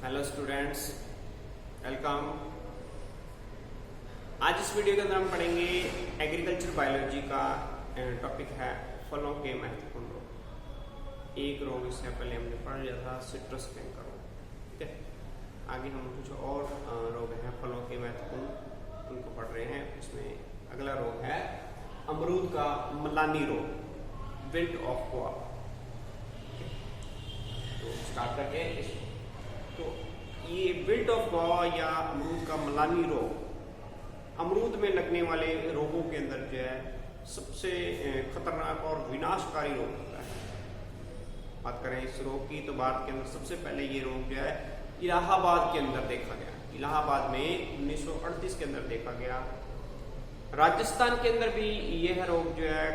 Hello students, welcome. आज इस video के अंदर हम पढ़ेंगे एग्रीकल्चर बायोलॉजी का टॉपिक है फलों के महत्वपूर्ण रोग। एक रोग इससे पहले हमने पढ़ लिया था, सिट्रस कैंकर रोग। ठीक है, आगे हम कुछ और रोग हैं फलों के महत्वपूर्ण, उनको पढ़ रहे हैं। इसमें अगला रोग है अमरूद का मलानी रोग, विल्ट ऑफ गुआ। तो स्टार्ट करके तो ये विल्ट ऑफ गुआ या अमरूद का मलानी रोग अमरूद में लगने वाले रोगों के अंदर जो है सबसे खतरनाक और विनाशकारी रोग होता है। बात करें इस रोग की तो भारत के अंदर सबसे पहले ये रोग जो है इलाहाबाद के अंदर देखा गया। इलाहाबाद में 1938 के अंदर देखा गया। राजस्थान के अंदर भी यह रोग जो है,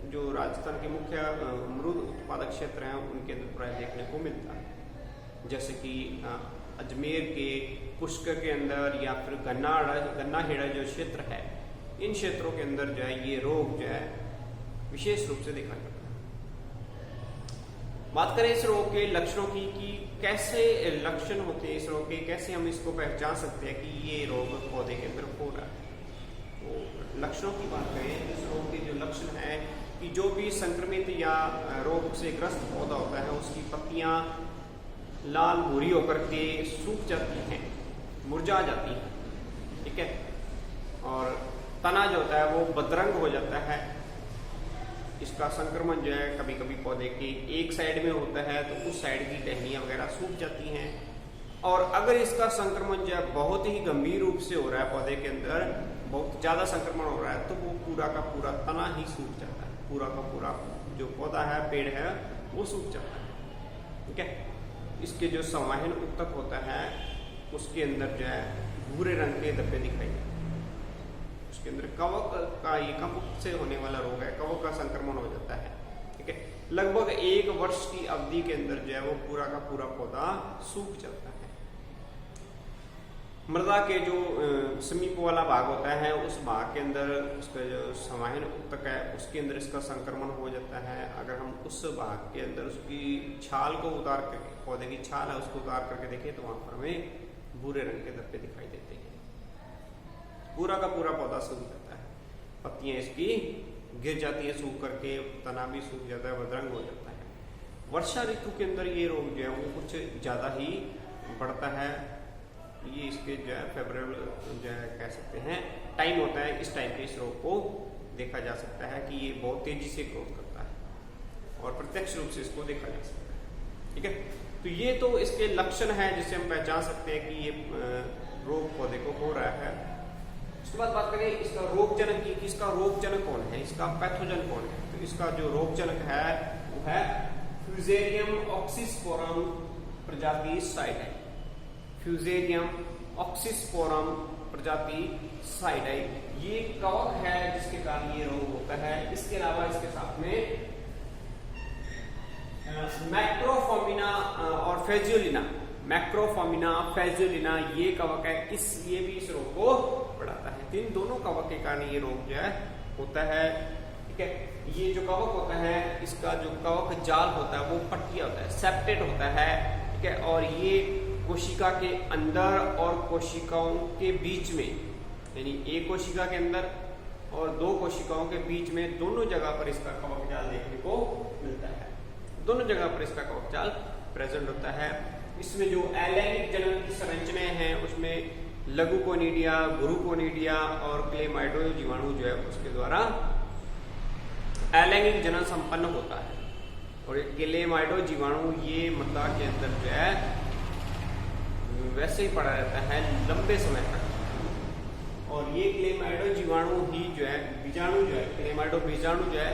जो राजस्थान के मुख्य अमरूद उत्पादक क्षेत्र हैं उनके अंदर प्राय देखने को मिलता है, जैसे कि अजमेर के पुष्क के अंदर या फिर गन्नाहेड़ा जो क्षेत्र है, इन क्षेत्रों के अंदर जो है ये रोग जो है विशेष रूप से देखा जाता है। बात करें इस रोग के लक्षणों की कि कैसे लक्षण होते हैं इस रोग के, कैसे हम इसको पहचान सकते हैं कि ये रोग पौधे के अंदर हो रहा है। तो लक्षणों की बात करें, इस रोग के जो लक्षण है कि जो भी संक्रमित या रोग से ग्रस्त पौधा होता है उसकी पत्तियां लाल भूरी होकर के सूख जाती हैं, मुरझा जाती हैं। ठीक है, और तना जो होता है वो बदरंग हो जाता है। इसका संक्रमण जो है कभी कभी पौधे के एक साइड में होता है तो उस साइड की टहनियां वगैरह सूख जाती हैं। और अगर इसका संक्रमण जो है बहुत ही गंभीर रूप से हो रहा है, पौधे के अंदर बहुत ज्यादा संक्रमण हो रहा है, तो वो पूरा का पूरा तना ही सूख जाता है। पूरा का पूरा जो पौधा है, पेड़ है, वो सूख जाता है। ठीक है, इसके जो संवाहन उत्तक होता है उसके अंदर जो है भूरे रंग के धब्बे दिखाई देते हैं। उसके अंदर कवक का, ये कवक से होने वाला रोग है, कवक का संक्रमण हो जाता है। ठीक है, लगभग 1 वर्ष की अवधि के अंदर जो है वो पूरा का पूरा पौधा सूख जाता है। मृदा के जो समीप वाला भाग होता है उस भाग के अंदर उसका जो संवाहन उत्तक है उसके अंदर इसका संक्रमण हो जाता है। अगर हम उस भाग के अंदर उसकी छाल को उतार करके, पौधे की छाल है उसको उतार करके देखें तो वहां पर हमें भूरे रंग के धब्बे दिखाई देते हैं। पूरा का पूरा पौधा सूख जाता है, पत्तियां इसकी गिर जाती है सूख करके, तना भी सूख जाता है, बदरंग हो जाता है। वर्षा ऋतु के अंदर ये रोग जो है वो कुछ ज्यादा ही बढ़ता है। ये इसके जो है फेवरेबल जो है कह सकते हैं टाइम होता है, इस टाइम पे इस रोग को देखा जा सकता है कि ये बहुत तेजी से ग्रोथ करता है और प्रत्यक्ष रूप से इसको देखा जा सकता है। ठीक है, तो ये तो इसके लक्षण हैं जिससे हम पहचान सकते हैं कि ये रोग पौधे को हो रहा है। उसके बाद बात करें इसका रोगजनक की, इसका रोगजनक कौन है, इसका पैथोजन कौन है। तो इसका जो रोगजनक है वो है फ्यूजेरियम ऑक्सीस्पोरम प्रजाति साइडाई। फ्यूजेरियम ऑक्सीस्पोरम प्रजाति साइडाई ये कवक है जिसके कारण ये रोग होता है। इसके अलावा इसके साथ में मैक्रोफोमिना और फेजुलिना, मैक्रोफोमिना फेजुलिना ये कवक है, ये भी इस रोग को बढ़ाता है। इन दोनों कवक के कारण ये रोग जो है होता है। ठीक है, ये जो कवक होता है इसका जो कवक जाल होता है वो पट्टिया होता है, सेप्टेड होता है। ठीक है, और ये कोशिका के अंदर और कोशिकाओं के बीच में, यानी एक कोशिका के अंदर और 2 कोशिकाओं के बीच में, दोनों जगह पर इसका कवक जाल देखने को मिलता है। दोनों जगह पर इसका कवक जाल प्रेजेंट होता है। इसमें जो अलैंगिक जनन की संरचनाएं हैं उसमें लघुकोनिडिया, गुरुकोनिडिया और क्लेमाइडो जीवाणु जो है उसके द्वारा अलैंगिक जनन संपन्न होता है। और क्लेमाइडो जीवाणु ये मृदा के अंदर जो है वैसे ही पड़ा रहता है लंबे समय तक। और ये क्लेमाइडो जीवाणु ही जो है, बीजाणु जो है, क्लेमाइडो बीजाणु जो है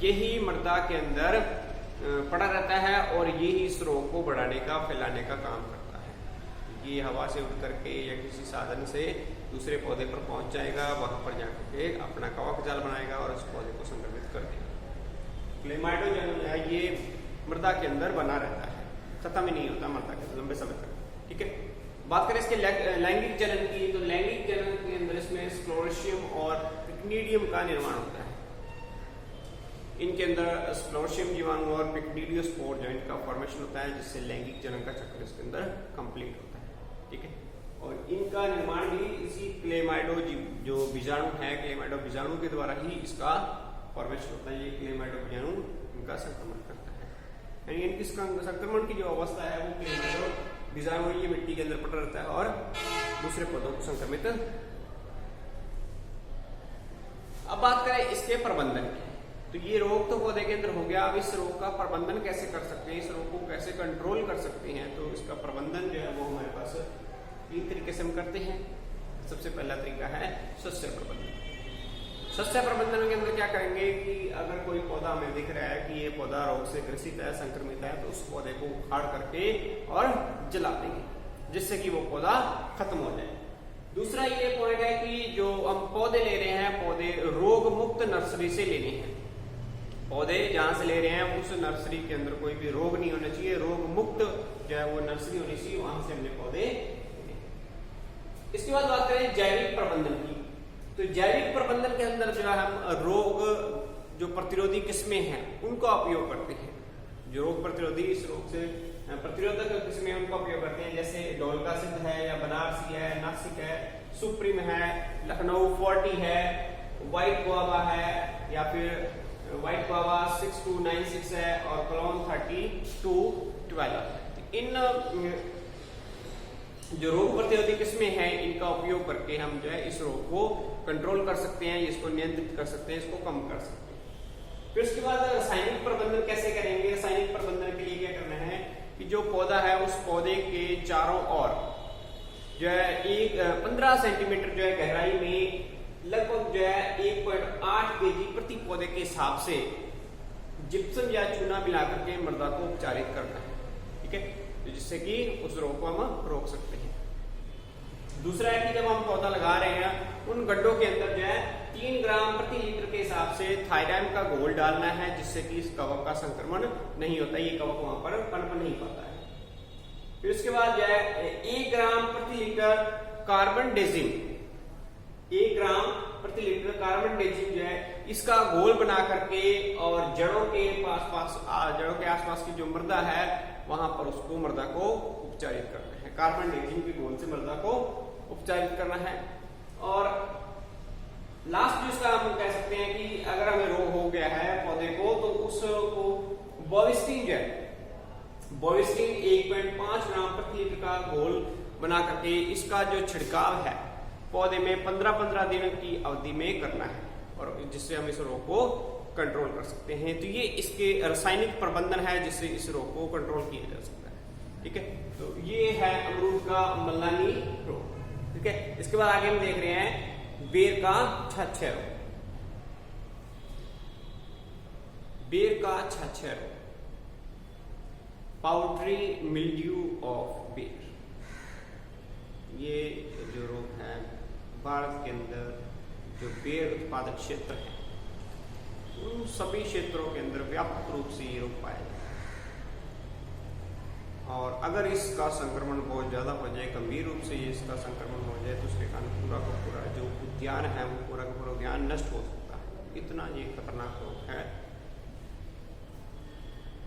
यही मृदा के अंदर पड़ा रहता है और ये ही इस रोग को बढ़ाने का, फैलाने का काम करता है। ये हवा से उठ करके या किसी साधन से दूसरे पौधे पर पहुंच जाएगा, वहां पर जाकर के अपना कवक जाल बनाएगा और उस पौधे को संक्रमित कर देगा। क्लेमाइडो जो है ये मृदा के अंदर बना रहता है, खत्म ही नहीं होता मृदा के लंबे समय तक। ठीक है, बात करें इसके लैंगिक जनन की, तो लैंगिक जनन के अंदर इसमें स्क्लेरोशियम और पिक्निडियम का निर्माण होता है। इनके अंदर स्प्लोशियम जीवाणु और पिक्टीरियोस्पोर जॉइंट का फॉर्मेशन होता है, जिससे लैंगिक जनन का चक्र इसके अंदर कंप्लीट होता है। ठीक है, और इनका निर्माण भी इसी क्लेमाइडो जो बीजाणु है, क्लेमाइडो बीजाणु के द्वारा ही इसका फॉर्मेशन होता है। ये क्लेमाइडो बीजाणु इनका संक्रमण करता है, यानी इनकी संक्रमण की जो अवस्था है वो क्लेमाइडो बीजाणु ये मिट्टी के अंदर पड़ा रहता है और दूसरे पौधों को संक्रमित। अब बात करें इसके प्रबंधन की, तो ये रोग तो पौधे के अंदर हो गया। अब इस रोग का प्रबंधन कैसे कर सकते हैं, इस रोग को कैसे कंट्रोल कर सकते हैं, तो इसका प्रबंधन जो है वो हमारे पास 3 तरीके से हम करते हैं। सबसे पहला तरीका है सस्य प्रबंधन। सस्य प्रबंधन के अंदर क्या करेंगे कि अगर कोई पौधा हमें दिख रहा है कि ये पौधा रोग से ग्रसित है, संक्रमित है, तो उस पौधे को उखाड़ करके और जला देंगे, जिससे कि वो पौधा खत्म हो जाए। दूसरा ये पॉइंट है कि जो हम पौधे ले रहे हैं, पौधे रोग मुक्त नर्सरी से लेने हैं। पौधे जहां से ले रहे हैं उस नर्सरी के अंदर कोई भी रोग नहीं होना चाहिए, रोग मुक्त जो है वो नर्सरी होनी चाहिए, वहां से हमने पौधे। इसके बाद बात करें जैविक प्रबंधन की, तो जैविक प्रबंधन के अंदर जो है हम रोग जो प्रतिरोधी किस्में हैं उनका उपयोग करते हैं। जो रोग प्रतिरोधी, इस रोग से प्रतिरोधक किस्में उनका उपयोग करते हैं, जैसे डोलका सिद्ध है या बनारसी है, नासिक है, सुप्रीम है, लखनऊ 40 है, व्हाइट गुआवा है, या फिर व्हाइट गुआवा 6296 है, और कॉलोन 3212 है। इन जो रोग प्रतिरोधी किस्में हैं इनका उपयोग करके हम जो है इस रोग को कंट्रोल कर सकते हैं, इसको नियंत्रित कर सकते हैं, इसको कम कर सकते हैं। फिर उसके बाद रासायनिक प्रबंधन कैसे करेंगे। रासायनिक प्रबंधन के लिए क्या करना है कि जो पौधा है उस पौधे के चारों ओर जो है 15 सेंटीमीटर जो है गहराई में लगभग जो है 1.8 kg प्रति पौधे के हिसाब से जिप्सम या चूना मिलाकर के मृदा को उपचारित करना है। ठीक है, तो जिससे कि उस रोग को हम रोक सकते हैं। दूसरा है कि जब हम पौधा लगा रहे हैं उन गड्ढों के अंदर जो है 3 ग्राम प्रति लीटर के हिसाब से थायराइड का घोल डालना है, जिससे कि इस कवक का संक्रमण नहीं होता, ये कवक वहां पर पनप नहीं पाता है। फिर उसके बाद जो है 1 ग्राम प्रति लीटर कार्बन डेजिम, 1 ग्राम प्रति लीटर कार्बन डेजिम जो है इसका घोल बना करके और जड़ों के आसपास की जो मृदा है वहां पर उसको मृदा को उपचारित करना है। कार्बन डेजिम के घोल से मृदा को उपचारित करना है। और लास्ट जो इसका हम कह सकते हैं कि अगर हमें रोग हो गया है पौधे को, तो उसको बोविस्टिन जो है, बोविस्टिन 1.5 ग्राम प्रति लीटर का घोल बना करके इसका जो छिड़काव है पौधे में 15-15 दिन की अवधि में करना है, और जिससे हम इस रोग को कंट्रोल कर सकते हैं। तो ये इसके रासायनिक प्रबंधन है जिससे इस रोग को कंट्रोल किया जा सकता है। ठीक है, तो ये है अमरूद का मल्लानी रोग। ठीक है, इसके बाद आगे हम देख रहे हैं बेर का छाछे रोग। बेर का छाछे रोग, पाउडरी मिल्ड्यू ऑफ बेर। ये जो रोग है भारत के अंदर जो बेर उत्पादक क्षेत्र है उन सभी क्षेत्रों के अंदर व्यापक रूप से ये रोग पाया जाता है। और अगर इसका संक्रमण बहुत ज्यादा हो जाए, गंभीर रूप से ये इसका संक्रमण हो जाए, तो उसके कारण पूरा का पूरा जो उद्यान है वो पूरा का पूरा उद्यान नष्ट हो सकता है। इतना ये खतरनाक रोग है।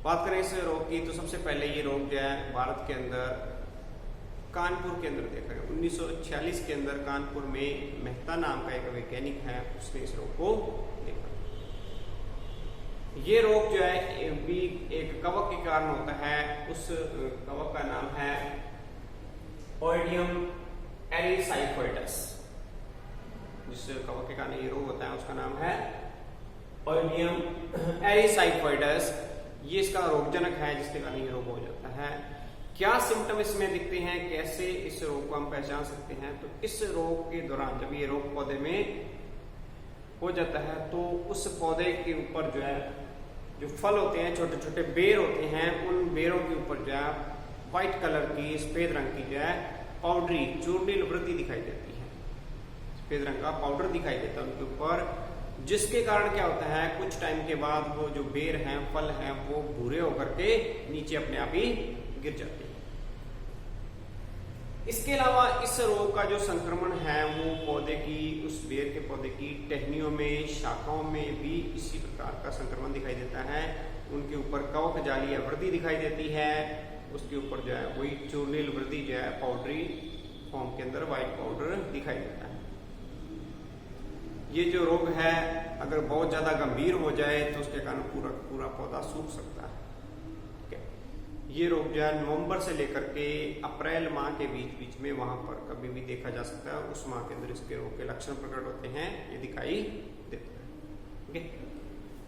बात करें इस रोग की, तो सबसे पहले ये रोग जो है भारत के अंदर कानपुर के अंदर देखा गया। 1946 के अंदर कानपुर में मेहता नाम का एक वैज्ञानिक है, उसने इस रोग को देखा। ये रोग जो है भी एक कवक के कारण होता है। उस कवक का नाम है ओइडियम एरिसाइफोइडस। जिस कवक के कारण ये रोग होता है उसका नाम है ओइडियम एरिसाइफोइडस। ये इसका रोगजनक है जिसके कारण ये रोग हो जाता है। क्या सिम्टम इसमें दिखते हैं, कैसे इस रोग को हम पहचान सकते हैं, तो इस रोग के दौरान जब ये रोग पौधे में हो जाता है तो उस पौधे के ऊपर जो है जो फल होते हैं, छोटे छोटे बेर होते हैं, उन बेरों के ऊपर जो है व्हाइट कलर की, सफेद रंग की जो है पाउडरी चूर्णिल वृद्धि दिखाई देती है। सफेद रंग का पाउडर दिखाई देता है उनके ऊपर, जिसके कारण क्या होता है कुछ टाइम के बाद वो जो बेर हैं, फल हैं, वो भूरे होकर के नीचे अपने आप ही गिर जाते हैं। इसके अलावा इस रोग का जो संक्रमण है वो पौधे की, उस बेर के पौधे की टहनियों में, शाखाओं में भी इसी प्रकार का संक्रमण दिखाई देता है। उनके ऊपर कवक जाली या वृद्धि दिखाई देती है, उसके ऊपर जो है वही चूर्णिल वृद्धि जो है पाउडरी फॉर्म के अंदर व्हाइट पाउडर दिखाई देता है। ये जो रोग है अगर बहुत ज्यादा गंभीर हो जाए तो उसके कारण पूरा पौधा सूख सकता है। ये रोग जो है नवंबर से लेकर के अप्रैल माह के बीच में वहां पर कभी भी देखा जा सकता है। उस माह के अंदर इसके रोग के लक्षण प्रकट होते हैं, ये दिखाई देते हैं। ठीक है,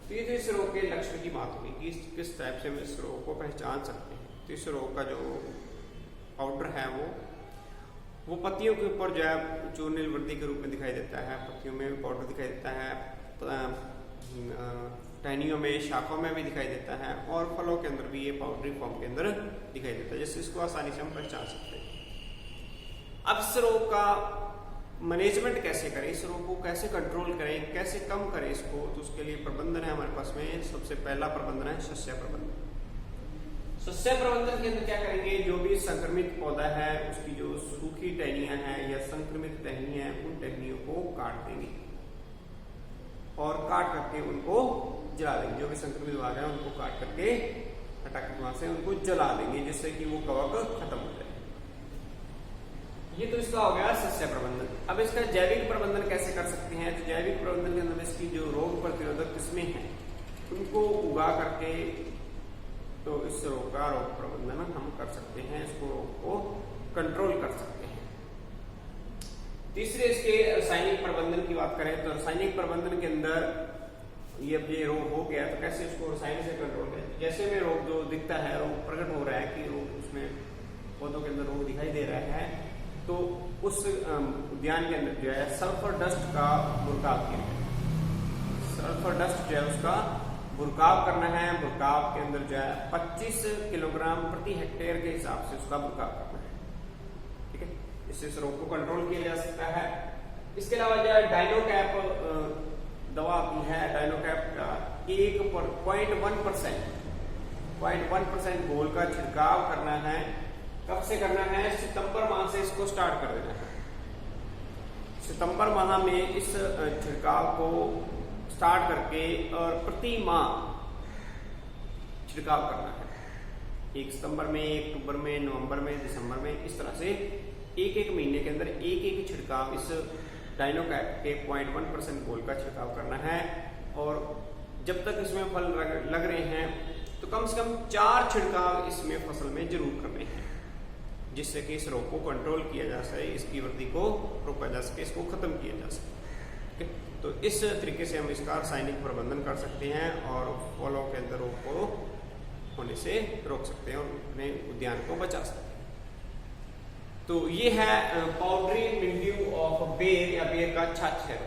तो ये तो इस रोग के लक्षण की बात हुई कि किस टाइप से हम इस रोग को पहचान सकते हैं। तो इस रोग का जो पाउडर है वो पत्तियों के ऊपर जो है चूर्णिल वृद्धि के रूप में दिखाई देता है, पत्तियों में भी पाउडर दिखाई देता है, टहनियों में, शाखाओं में भी दिखाई देता है, और फलों के अंदर भी ये पाउडरी फॉर्म के अंदर दिखाई देता है, जिससे इसको आसानी से हम पहचान सकते हैं। अब इस रोग का मैनेजमेंट कैसे करें, इस रोग को कैसे कंट्रोल करें, कैसे कम करें इसको, तो उसके लिए प्रबंधन है हमारे पास में। सबसे पहला प्रबंधन है सस्या प्रबंधन। सस्या प्रबंधन के अंदर क्या करेंगे, जो भी संक्रमित पौधा है उसकी जो सूखी टहनियां हैं या संक्रमित टहनियां हैं उन टहनियों को काट देंगे और काट करके उनको जला देंगे। जो भी संक्रमित भाग है उनको काट करके हटा के वहां से उनको जला देंगे, जिससे कि वो कवक खत्म हो जाए। ये तो इसका हो गया सस्या प्रबंधन। अब इसका जैविक प्रबंधन कैसे कर सकते हैं, तो जैविक प्रबंधन के अंदर इसकी जो रोग प्रतिरोधक किस्में हैं उनको उगा करके तो इस रोग का रोग प्रबंधन हम कर सकते हैं, इसको रोग को कंट्रोल कर सकते हैं। तीसरे इसके रासायनिक प्रबंधन की बात करें तो रासायनिक प्रबंधन के अंदर ये रोग हो गया तो कैसे उसको रसायन से कंट्रोल करें। जैसे में रोग जो दिखता है, रोग प्रकट हो रहा है कि रोग उसमें पौधों के अंदर रोग दिखाई दे रहा है, तो उस उद्यान के अंदर जो है सल्फर डस्ट का बुरकाव किया जाए। सल्फर डस्ट जो है उसका बुरकाव करना है। बुरकाव के अंदर जो है 25 किलोग्राम प्रति हेक्टेयर के हिसाब से उसका बुरकाव करना है। ठीक है, इससे इस रोग को कंट्रोल किया जा सकता है। इसके अलावा जो है डाइनोकैप दवा आती है, डाइनोकैप का 0.1% घोल का छिड़काव करना है। कब से करना है, सितंबर माह से इसको स्टार्ट कर देना है। सितंबर माह में इस छिड़काव को स्टार्ट करके और प्रति माह छिड़काव करना है। 1 सितंबर में, 1 अक्टूबर में, नवंबर में, दिसंबर में, इस तरह से एक महीने के अंदर एक छिड़काव इस डाइनोकैप के 0.1% घोल का छिड़काव करना है। और जब तक इसमें फल लग रहे हैं तो कम से कम 4 छिड़काव इसमें फसल में जरूर करने हैं, जिससे कि इस रोग को कंट्रोल किया जा सके, इसकी वृद्धि को रोका जा सके, इसको खत्म किया जा सके। तो इस तरीके से हम इसका रासायनिक प्रबंधन कर सकते हैं और फलों के अंदर रोग को होने से रोक सकते हैं और अपने उद्यान को बचा सकते हैं। तो ये है पाउडरी मिल्ड्यू ऑफ बेर या बेर का छाछ है।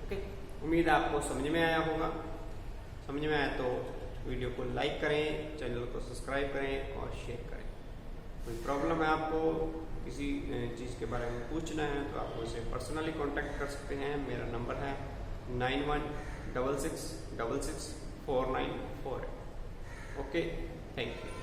ओके, उम्मीद है आपको समझ में आया होगा। समझ में आया तो वीडियो को लाइक करें, चैनल को सब्सक्राइब करें और शेयर करें। कोई प्रॉब्लम है आपको, किसी चीज़ के बारे में पूछना है तो आप मुझसे पर्सनली कांटेक्ट कर सकते हैं। मेरा नंबर है 9166664948। Okay, thank you.